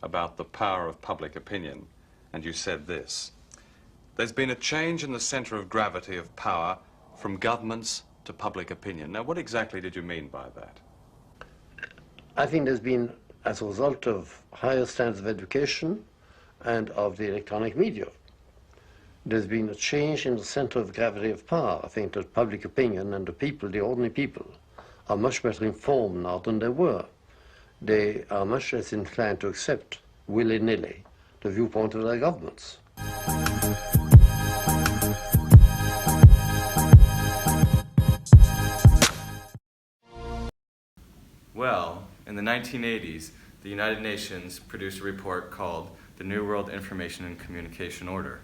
about the power of public opinion, and you said this: there's been a change in the center of gravity of power from governments to public opinion. Now, what exactly did you mean by that? I think there's been, as a result of higher standards of education and of the electronic media, there's been a change in the center of gravity of power. I think that public opinion and the people, the ordinary people, are much better informed now than they were. They are much less inclined to accept willy-nilly the viewpoint of their governments. Well, in the 1980s, the United Nations produced a report called the New World Information and Communication Order.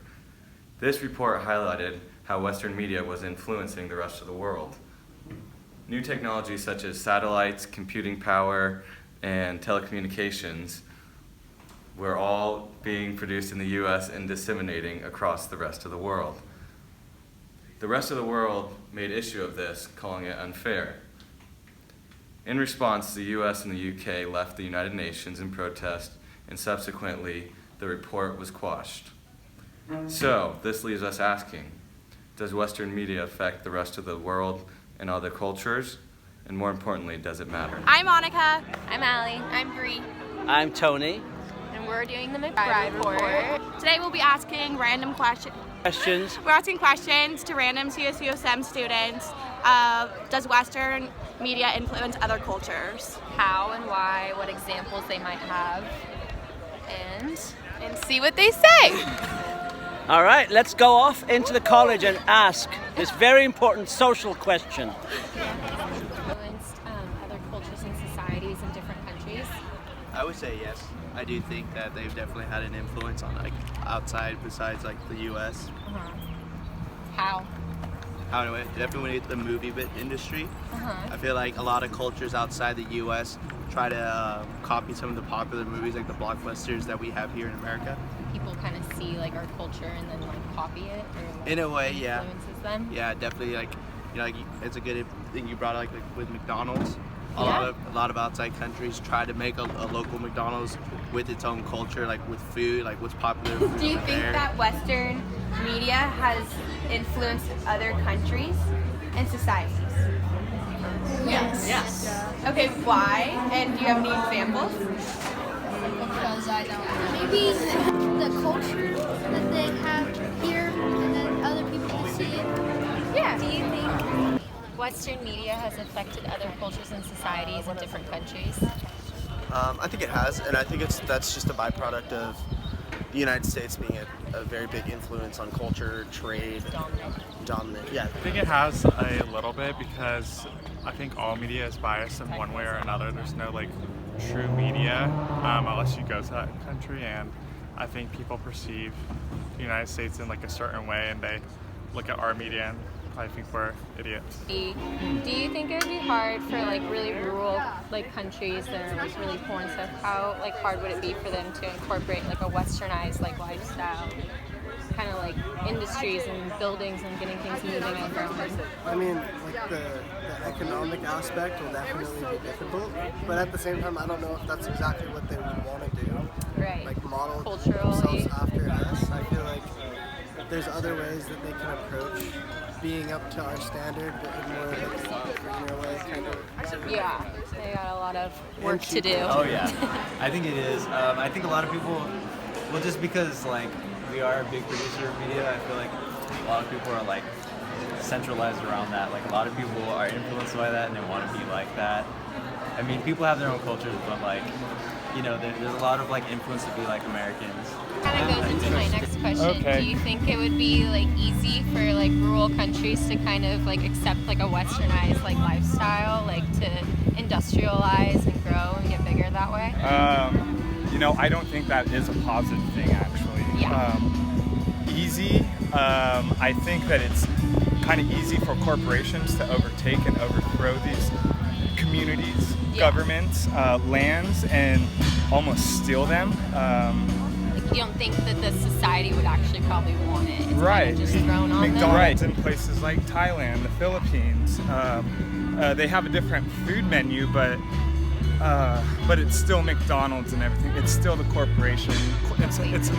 This report highlighted how Western media was influencing the rest of the world. New technologies such as satellites, computing power, and telecommunications were all being produced in the US and disseminating across the rest of the world. The rest of the world made issue of this, calling it unfair. In response, the US and the UK left the United Nations in protest, and subsequently, the report was quashed. So, this leaves us asking, does Western media affect the rest of the world and other cultures? And more importantly, does it matter? I'm Monica. I'm Allie. I'm Bree. I'm Tony. And we're doing the MacBride Report. Today we'll be asking random questions. We're asking questions to random CSUSM students. Does Western media influence other cultures? How and why, what examples they might have, and see what they say. All right, let's go off into the college and ask this very important social question. influenced other cultures and societies in different countries? I would say yes. I do think that they've definitely had an influence on like outside besides like the U.S. How? How do I definitely the movie industry. I feel like a lot of cultures outside the U.S. try to copy some of the popular movies, like the blockbusters that we have here in America. People kind of see like our culture and then like copy it, or in a way, yeah. Influences them. Yeah, definitely. Like, you know, like it's a good thing you brought up, like with McDonald's. A lot of outside countries try to make a local McDonald's with its own culture, like with food, like what's popular. Food Do you think that Western media has influenced other countries and societies? Yes. Okay, why? And do you have any examples? Because I don't know. Maybe the culture that they have here and then other people can see it. Yeah. Do you think Western media has affected other cultures and societies in different countries? I think it has, and I think that's just a byproduct of the United States being a very big influence on culture, trade, dominant. Yeah. I think it has a little bit because I think all media is biased in one way or another. There's no like true media unless you go to that country, and I think people perceive the United States in like a certain way, and they look at our media and I think we're idiots. Do you think it would be hard for like really rural like countries that are like really poor and stuff? How like hard would it be for them to incorporate like a westernized like lifestyle, kind of like industries and buildings and getting things moving and growing? I mean, like the economic aspect will definitely be difficult, but at the same time, I don't know if that's exactly what they would want to do. Right. Like model culturally themselves after us. I feel like there's other ways that they can approach being up to our standard, but in more like greener way, kind of. Yeah, they got a lot of work to do. Oh yeah, I think it is. I think a lot of people, well, just because like we are a big producer of media, I feel like a lot of people are like centralized around that. Like a lot of people are influenced by that and they want to be like that. I mean, people have their own cultures, but like, you know, there's a lot of like influence to be like Americans. Kind of goes into my next question. Okay. Do you think it would be like easy for like rural countries to kind of like accept like a westernized like lifestyle, like to industrialize and grow and get bigger that way? You know, I don't think that is a positive thing actually. Yeah. Easy. I think that it's kind of easy for corporations to overtake and overthrow these communities, governments, lands, and almost steal them. You don't think that the society would actually probably want it? It's Right. kind of just thrown on them? McDonald's in places like Thailand, the Philippines, they have a different food menu, but but it's still McDonald's and everything. It's still the corporation. It's